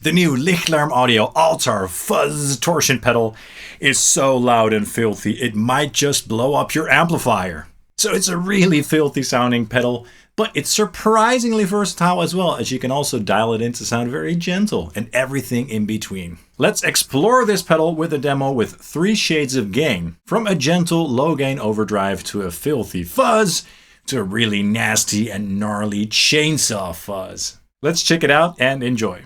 The new Lichtlaerm Audio Altar Fuzz torsion pedal is so loud and filthy it might just blow up your amplifier. So it's a really filthy sounding pedal, but it's surprisingly versatile as well, as you can also dial it in to sound very gentle and everything in between. Let's explore this pedal with a demo with 3 shades of gain, from a gentle low gain overdrive to a filthy fuzz to a really nasty and gnarly chainsaw fuzz. Let's check it out and enjoy.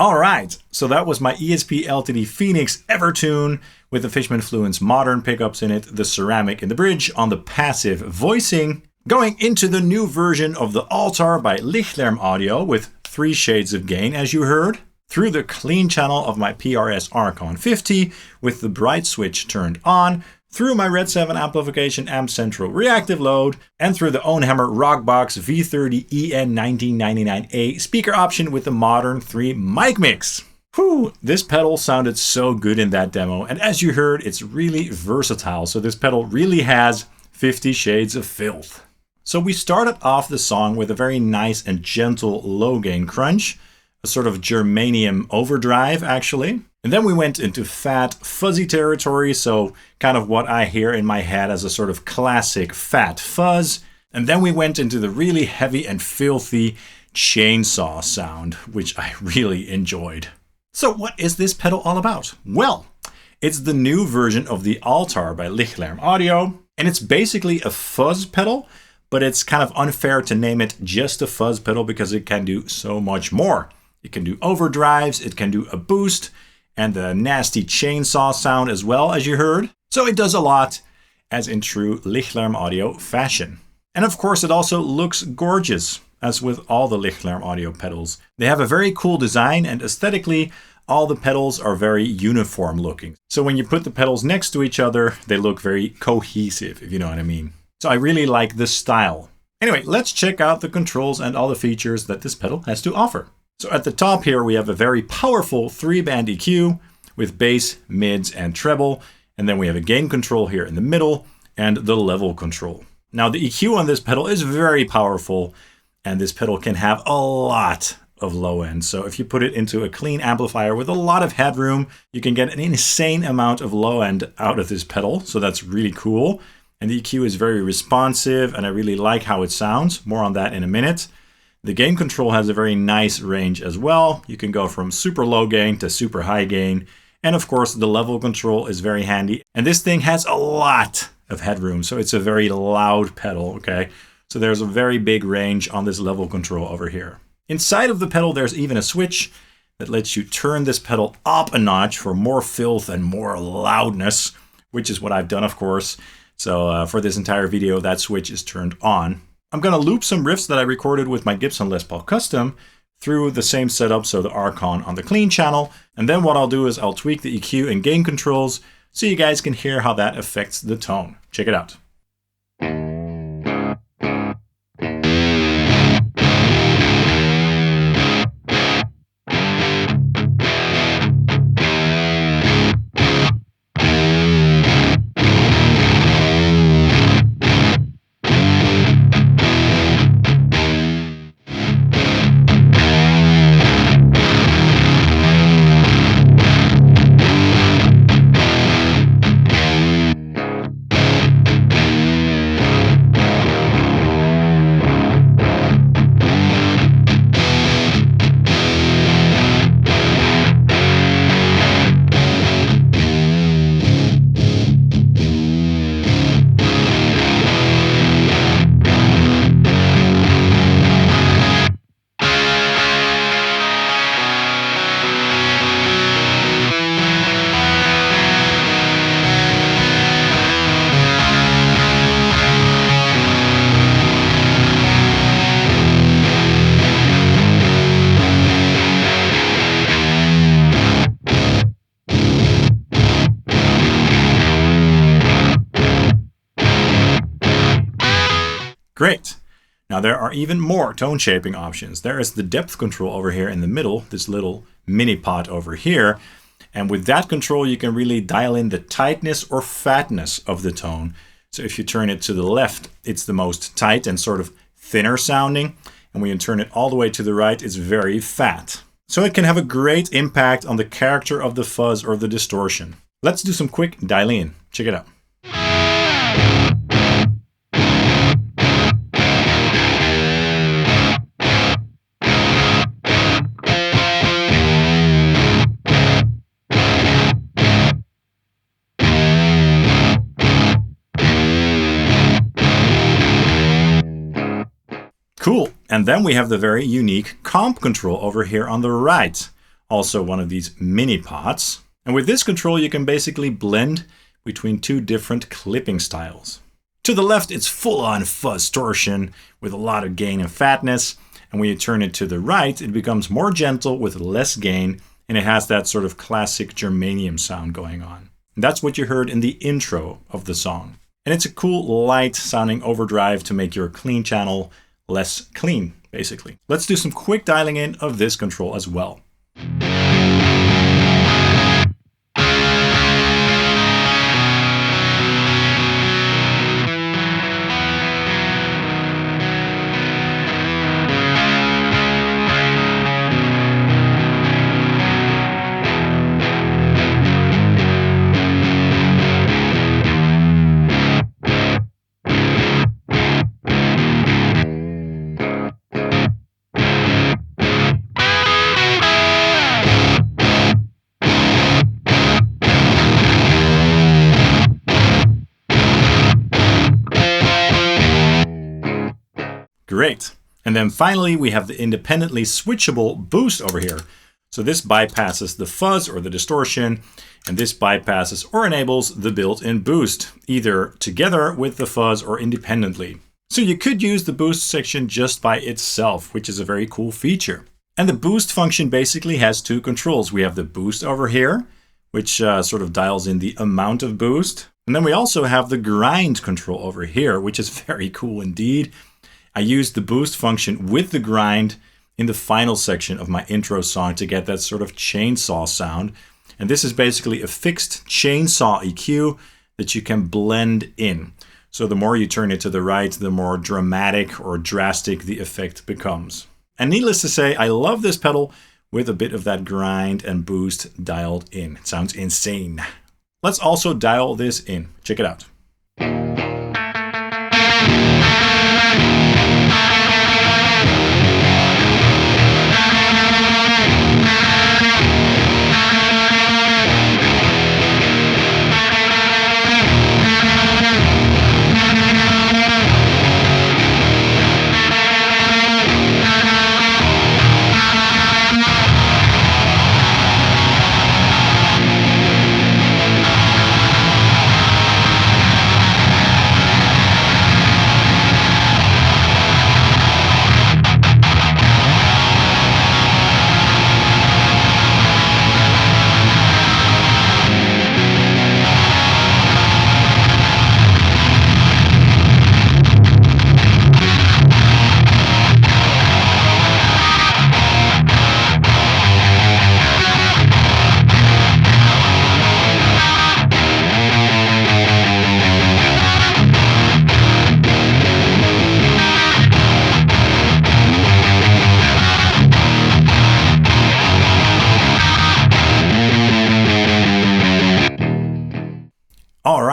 Alright, so that was my ESP LTD Phoenix Evertune with the Fishman Fluence modern pickups in it, the ceramic in the bridge on the passive voicing. Going into the new version of the Altar by Lichtlaerm Audio with 3 shades of gain, as you heard, through the clean channel of my PRS Archon 50 with the bright switch turned on, through my RedSeven Amplification Amp Central reactive load, and through the OwnHammer Rockbox V30 EN1999A speaker option with the modern 3 mic mix. Whew, this pedal sounded so good in that demo, and as you heard, it's really versatile, so this pedal really has 50 shades of filth. So we started off the song with a very nice and gentle low gain crunch, a sort of germanium overdrive actually. And then we went into fat, fuzzy territory, so kind of what I hear in my head as a sort of classic fat fuzz. And then we went into the really heavy and filthy chainsaw sound, which I really enjoyed. So what is this pedal all about? Well, it's the new version of the Altar by Lichtlaerm Audio, and it's basically a fuzz pedal, but it's kind of unfair to name it just a fuzz pedal because it can do so much more. It can do overdrives, it can do a boost, and the nasty chainsaw sound as well, as you heard. So it does a lot, as in true Lichtlaerm Audio fashion. And of course it also looks gorgeous, as with all the Lichtlaerm Audio pedals. They have a very cool design, and aesthetically, all the pedals are very uniform looking. So when you put the pedals next to each other, they look very cohesive, if you know what I mean. So I really like this style. Anyway, let's check out the controls and all the features that this pedal has to offer. So at the top here, we have a very powerful 3-band EQ with bass, mids, and treble. And then we have a gain control here in the middle and the level control. Now the EQ on this pedal is very powerful, and this pedal can have a lot of low end. So if you put it into a clean amplifier with a lot of headroom, you can get an insane amount of low end out of this pedal. So that's really cool. And the EQ is very responsive, and I really like how it sounds. More on that in a minute. The gain control has a very nice range as well. You can go from super low gain to super high gain. And of course, the level control is very handy. And this thing has a lot of headroom, so it's a very loud pedal, okay? So there's a very big range on this level control over here. Inside of the pedal, there's even a switch that lets you turn this pedal up a notch for more filth and more loudness, which is what I've done, of course. So for this entire video, that switch is turned on. I'm going to loop some riffs that I recorded with my Gibson Les Paul Custom through the same setup, so the Archon on the clean channel. And then what I'll do is I'll tweak the EQ and gain controls so you guys can hear how that affects the tone. Check it out. Great. Now there are even more tone shaping options. There is the depth control over here in the middle, this little mini pot over here. And with that control, you can really dial in the tightness or fatness of the tone. So if you turn it to the left, it's the most tight and sort of thinner sounding. And when you turn it all the way to the right, it's very fat. So it can have a great impact on the character of the fuzz or the distortion. Let's do some quick dialing in. Check it out. Cool. And then we have the very unique comp control over here on the right. Also one of these mini pots. And with this control, you can basically blend between two different clipping styles. To the left, it's full-on fuzz distortion with a lot of gain and fatness. And when you turn it to the right, it becomes more gentle with less gain. And it has that sort of classic germanium sound going on. And that's what you heard in the intro of the song. And it's a cool, light sounding overdrive to make your clean channel less clean, basically. Let's do some quick dialing in of this control as well. Great. And then finally, we have the independently switchable boost over here. So this bypasses the fuzz or the distortion, and this bypasses or enables the built-in boost, either together with the fuzz or independently. So you could use the boost section just by itself, which is a very cool feature. And the boost function basically has two controls. We have the boost over here, which sort of dials in the amount of boost. And then we also have the grind control over here, which is very cool indeed. I used the boost function with the grind in the final section of my intro song to get that sort of chainsaw sound. And this is basically a fixed chainsaw EQ that you can blend in. So the more you turn it to the right, the more dramatic or drastic the effect becomes. And needless to say, I love this pedal with a bit of that grind and boost dialed in. It sounds insane. Let's also dial this in. Check it out.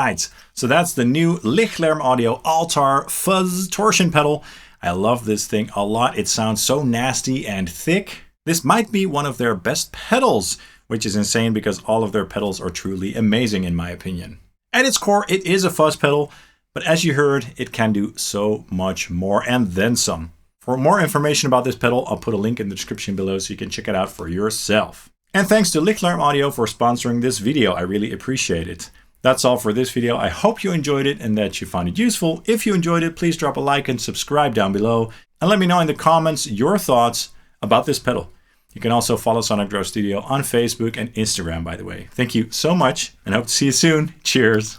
right, so that's the new Lichtlaerm Audio Altar Fuzz torsion pedal. I love this thing a lot. It sounds so nasty and thick. This might be one of their best pedals, which is insane because all of their pedals are truly amazing in my opinion. At its core, it is a fuzz pedal, but as you heard, it can do so much more and then some. For more information about this pedal, I'll put a link in the description below so you can check it out for yourself. And thanks to Lichtlaerm Audio for sponsoring this video. I really appreciate it. That's all for this video. I hope you enjoyed it and that you found it useful. If you enjoyed it, please drop a like and subscribe down below. And let me know in the comments your thoughts about this pedal. You can also follow Sonic Drove Studio on Facebook and Instagram, by the way. Thank you so much and hope to see you soon. Cheers.